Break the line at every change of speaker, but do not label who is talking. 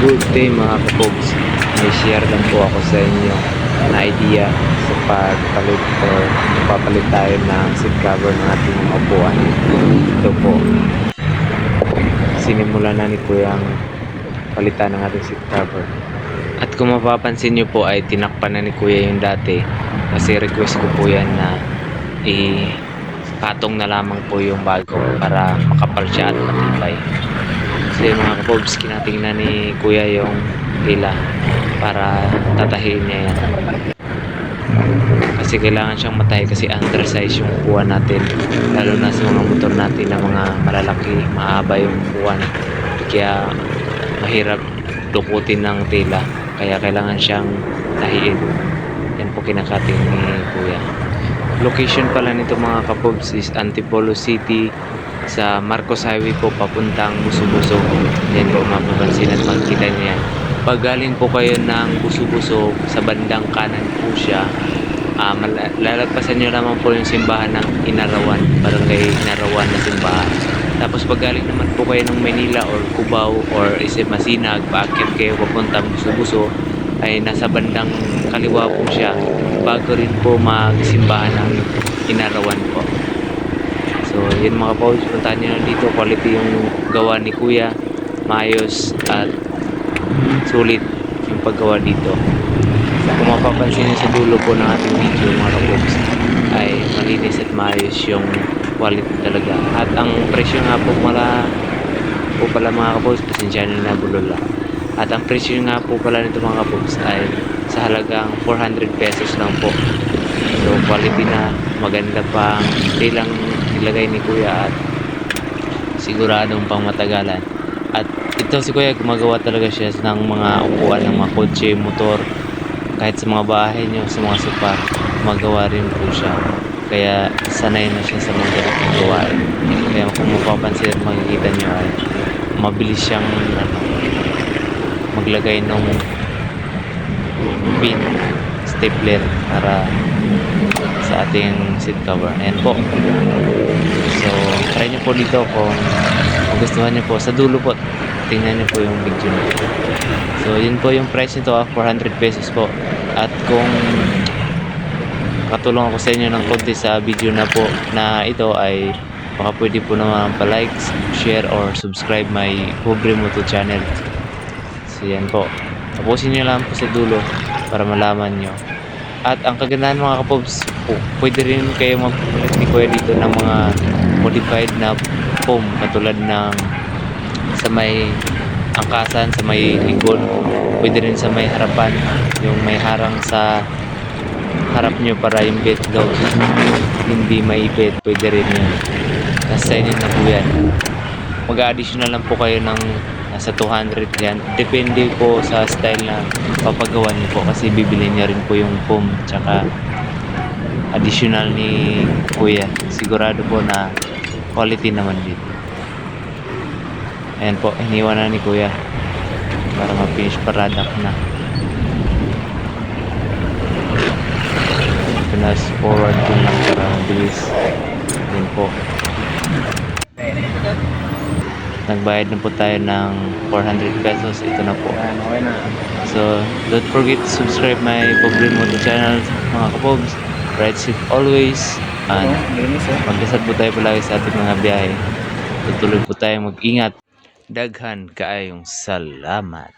Good day mga kapogs. May share lang po ako sa inyo na idea sa pagpalit or papalit tayo ng seat cover ng ating upuan. Ito po. Sinimulan na ni Kuyang palitan ng ating seat cover. At kung mapapansin nyo po ay tinakpan na ni Kuya yung dati kasi request ko po yan na patong na lamang po yung bago para makapal siya at matibay. Kasi mga kapogs, kinatingnan ni Kuya yung tila para tatahiin niya yan. Kasi kailangan siyang matahi kasi undersize yung upuan natin. Lalo na sa mga motor natin na mga malalaki, mahaba yung upuan. Kaya mahirap dukutin ng tila. Kaya kailangan siyang tahiin. Yan po kinakating ni Kuya. Location pala nito mga kapogs is Antipolo City, sa Marcos Highway po papuntang Buso-Buso. Yan po mapapansin at makikita niya. Pag galing po kayo ng Buso-Buso, sa bandang kanan po siya, lalagpasan nyo naman po yung simbahan ng Inarawan, barangay Inarawan na simbahan. Tapos pag galing naman po kayo ng Manila or Cubao or Masinag, paakyat kayo papuntang Buso-Buso, ay nasa bandang kaliwa po siya, bago rin po magsimbahan ng Inarawan po. So yun mga kapogs, puntahan nyo dito. Quality yung gawa ni Kuya, maayos at sulit yung paggawa dito. Kung mapapansin nyo sa dulo po ng ating video mga kapogs, ay malinis at maayos yung quality talaga. At ang presyo nga po pala mga kapogs, pasensya nyo na bulol lang. At ang presyo nga po pala nito mga kapogs ay sa halagang 400 pesos lang po. So quality na, maganda pang tilang nilagay ni Kuya at siguradong pang matagalan. At ito si Kuya, gumagawa talaga siya ng mga upuan ng mga kotse, motor, kahit sa mga bahay nyo, sa mga sopa, gumagawa rin po siya. Kaya sanay na siya sa mga ganitong gawain. Kaya kung mapapansin at makikita nyo ay mabilis siyang maglagay ng pin, stapler para sa ating seat cover. Ayan po. So try nyo po dito kung gustuhan nyo po. Sa dulo po, tingnan nyo po yung video nyo. So yun po yung price nito, 400 pesos po. At kung katulong ako sa inyo ng konti sa video na po na ito, ay baka pwede po naman pa-like, share, or subscribe my Pobre Moto channel. So yan po, tapusin nyo lang po sa dulo para malaman nyo. At ang kagandahan mga kapogs, pwede rin kayo magpapalit ni Kuya dito ng mga modified na foam, katulad ng sa may angkasan, sa may likod, pwede rin sa may harapan, yung may harang sa harap nyo para yung bed daw hindi maipit, pwede rin yun. Nasa inyo na po yan. Mag-additional lang po kayo ng nasa 200 yan. Depende po sa style na papagawa niyo po, kasi bibili niya rin po yung foam tsaka additional ni Kuya. Sigurado po na quality naman dito. Ayan po, iniwan na ni Kuya para ma-finish product na. Pinas forward ko lang para mabilis. Ayan po. Nagbayad na po tayo ng 400 pesos. Ito na po. So don't forget to subscribe my Pobre Moto channel mga kapogs. Ride safe always, and magdasal po tayo palagi sa ating mga biyahe. Tutuloy po tayo mag-ingat. Daghan kaayong salamat.